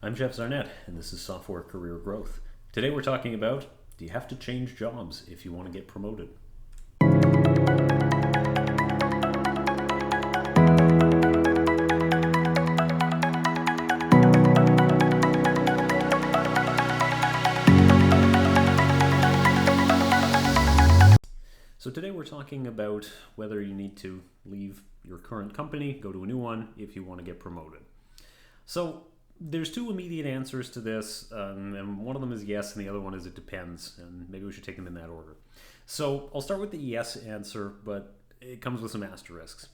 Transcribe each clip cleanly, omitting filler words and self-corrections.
I'm Jeff Zarnett, and this is Software Career Growth. Today we're talking about, do you have to change jobs if you want to get promoted? So today we're talking about whether you need to leave your current company, go to a new one if you want to get promoted. So there's two immediate answers to this, and one of them is yes, and the other one is it depends, and maybe we should take them in that order. So I'll start with the yes answer, but it comes with some asterisks.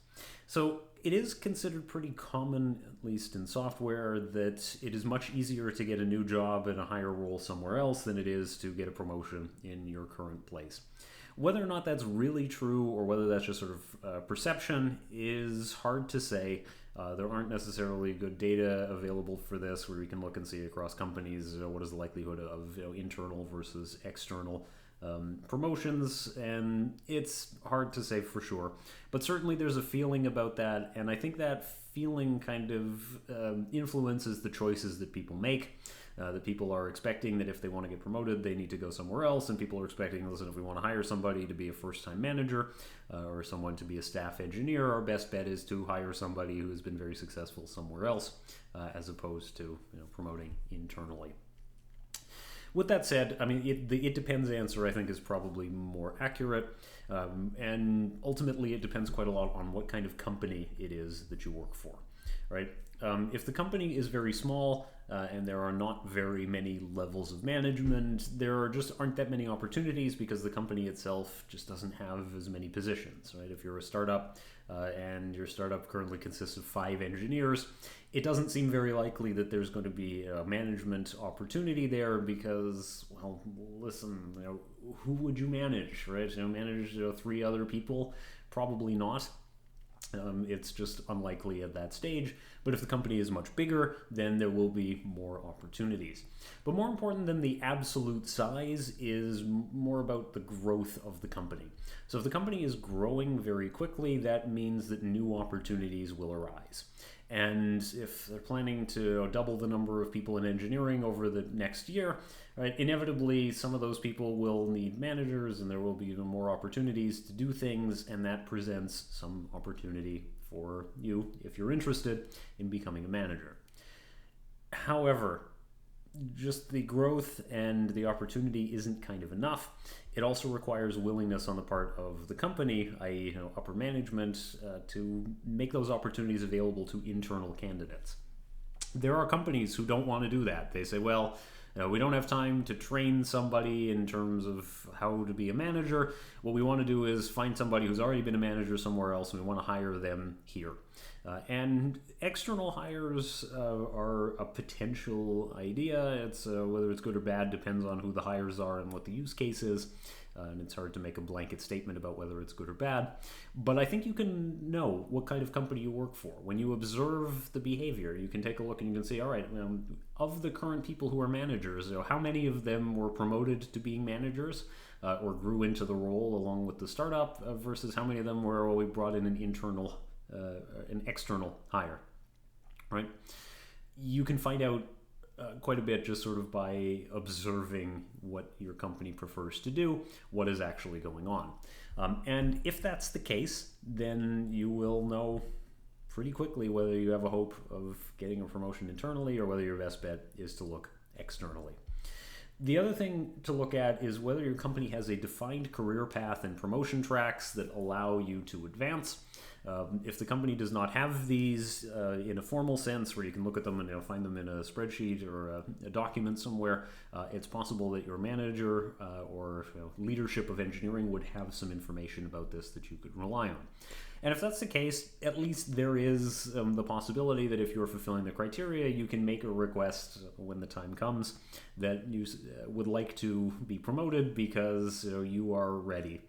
So it is considered pretty common, at least in software, that it is much easier to get a new job in a higher role somewhere else than it is to get a promotion in your current place. Whether or not that's really true or whether that's just sort of perception is hard to say. There aren't necessarily good data available for this where we can look and see across companies what is the likelihood of internal versus external promotions, and it's hard to say for sure. But certainly there's a feeling about that, and I think that feeling kind of influences the choices that people make. That people are expecting that if they want to get promoted, they need to go somewhere else, and people are expecting, listen, if we want to hire somebody to be a first-time manager or someone to be a staff engineer, our best bet is to hire somebody who has been very successful somewhere else, as opposed to promoting internally. With that said, I mean, the it depends answer I think is probably more accurate, and ultimately it depends quite a lot on what kind of company it is that you work for, right? If the company is very small and there are not very many levels of management, there just aren't that many opportunities because the company itself just doesn't have as many positions, right? If you're a startup and your startup currently consists of 5 engineers, it doesn't seem very likely that there's going to be a management opportunity there because, well, listen, who would you manage, right? Manage 3 other people? Probably not. It's just unlikely at that stage. But if the company is much bigger, then there will be more opportunities. But more important than the absolute size is more about the growth of the company. So if the company is growing very quickly, that means that new opportunities will arise. And if they're planning to double the number of people in engineering over the next year, right, inevitably some of those people will need managers and there will be even more opportunities to do things, and that presents some opportunity for you if you're interested in becoming a manager. However, just the growth and the opportunity isn't kind of enough. It also requires willingness on the part of the company, i.e., upper management, to make those opportunities available to internal candidates. There are companies who don't want to do that. They say, well, we don't have time to train somebody in terms of how to be a manager. What we want to do is find somebody who's already been a manager somewhere else, and we want to hire them here. And external hires are a potential idea. It's whether it's good or bad depends on who the hires are and what the use case is. And it's hard to make a blanket statement about whether it's good or bad. But I think you can know what kind of company you work for. When you observe the behavior, you can take a look and you can say, all right, of the current people who are managers, how many of them were promoted to being managers or grew into the role along with the startup versus how many of them were, well, we brought in an external hire, right? You can find out quite a bit just sort of by observing what your company prefers to do, what is actually going on. And if that's the case, then you will know pretty quickly whether you have a hope of getting a promotion internally or whether your best bet is to look externally. The other thing to look at is whether your company has a defined career path and promotion tracks that allow you to advance. If the company does not have these in a formal sense where you can look at them and find them in a spreadsheet or a document somewhere, it's possible that your manager or leadership of engineering would have some information about this that you could rely on. And if that's the case, at least there is the possibility that if you're fulfilling the criteria, you can make a request when the time comes that you would like to be promoted because you are ready.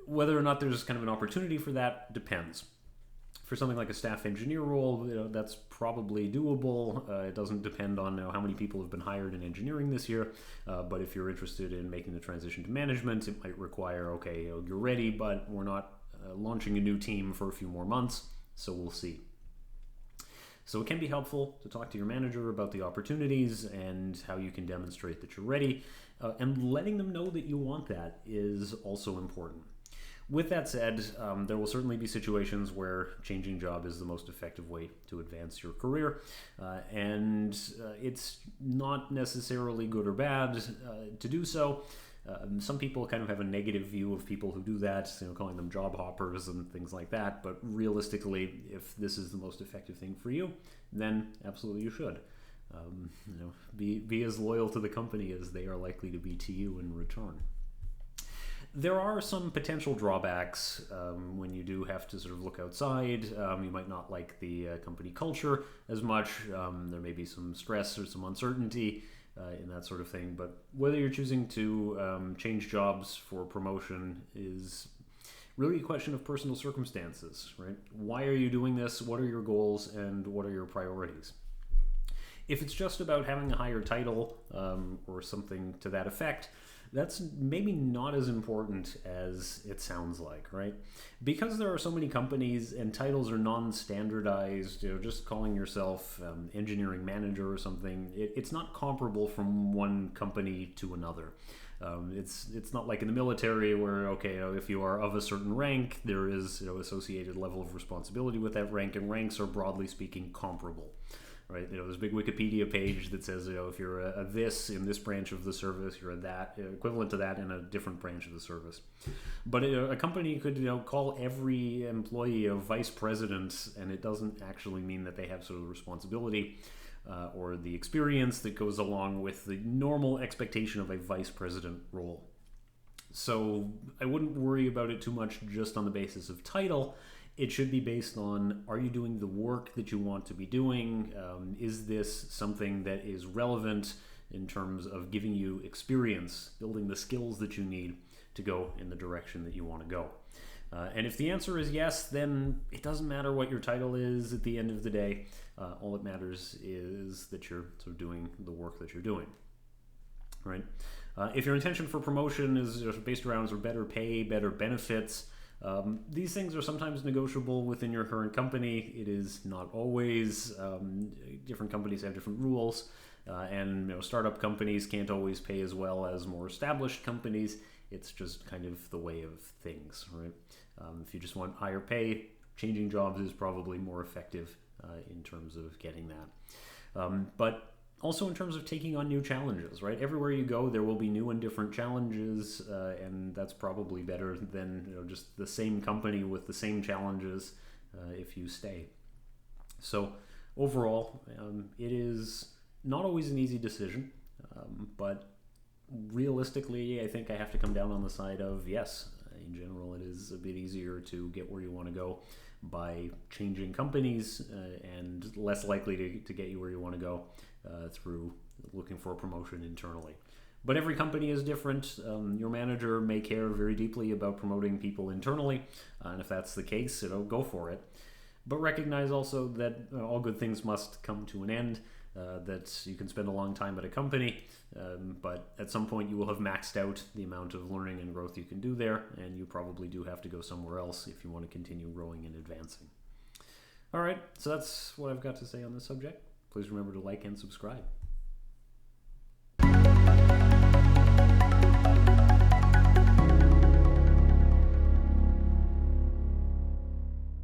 Whether or not there's kind of an opportunity for that depends. For something like a staff engineer role, that's probably doable. It doesn't depend on how many people have been hired in engineering this year. But if you're interested in making the transition to management, it might require, okay, you're ready, but we're not launching a new team for a few more months, so we'll see. So it can be helpful to talk to your manager about the opportunities and how you can demonstrate that you're ready. And letting them know that you want that is also important. With that said, there will certainly be situations where changing job is the most effective way to advance your career, and it's not necessarily good or bad to do so. Some people kind of have a negative view of people who do that, calling them job hoppers and things like that. But realistically, if this is the most effective thing for you, then absolutely you should. Be as loyal to the company as they are likely to be to you in return. There are some potential drawbacks when you do have to sort of look outside. You might not like the company culture as much. There may be some stress or some uncertainty in that sort of thing. But whether you're choosing to change jobs for promotion is really a question of personal circumstances, right? Why are you doing this? What are your goals? And what are your priorities? If it's just about having a higher title or something to that effect, that's maybe not as important as it sounds like, right? Because there are so many companies and titles are non-standardized, just calling yourself engineering manager or something, it's not comparable from one company to another. It's not like in the military where, if you are of a certain rank, there is associated level of responsibility with that rank, and ranks are broadly speaking comparable. Right, there's a big Wikipedia page that says, if you're a this in this branch of the service, you're a that equivalent to that in a different branch of the service. But a company could, call every employee a vice president, and it doesn't actually mean that they have sort of responsibility or the experience that goes along with the normal expectation of a vice president role. So I wouldn't worry about it too much just on the basis of title. It should be based on, are you doing the work that you want to be doing? Is this something that is relevant in terms of giving you experience, building the skills that you need to go in the direction that you want to go? And if the answer is yes, then it doesn't matter what your title is at the end of the day. All that matters is that you're sort of doing the work that you're doing, right? If your intention for promotion is based around sort of better pay, better benefits, these things are sometimes negotiable within your current company. It is not always. Different companies have different rules, and startup companies can't always pay as well as more established companies. It's just kind of the way of things, right? If you just want higher pay, changing jobs is probably more effective in terms of getting that. But also in terms of taking on new challenges, right? Everywhere you go, there will be new and different challenges, and that's probably better than just the same company with the same challenges if you stay. So overall, it is not always an easy decision, but realistically, I think I have to come down on the side of yes. In general, it is a bit easier to get where you want to go by changing companies and less likely to get you where you want to go through looking for a promotion internally. But every company is different. Your manager may care very deeply about promoting people internally, and if that's the case, go for it. But recognize also that all good things must come to an end, that you can spend a long time at a company, but at some point you will have maxed out the amount of learning and growth you can do there, and you probably do have to go somewhere else if you want to continue growing and advancing. All right, so that's what I've got to say on this subject. Please remember to like and subscribe.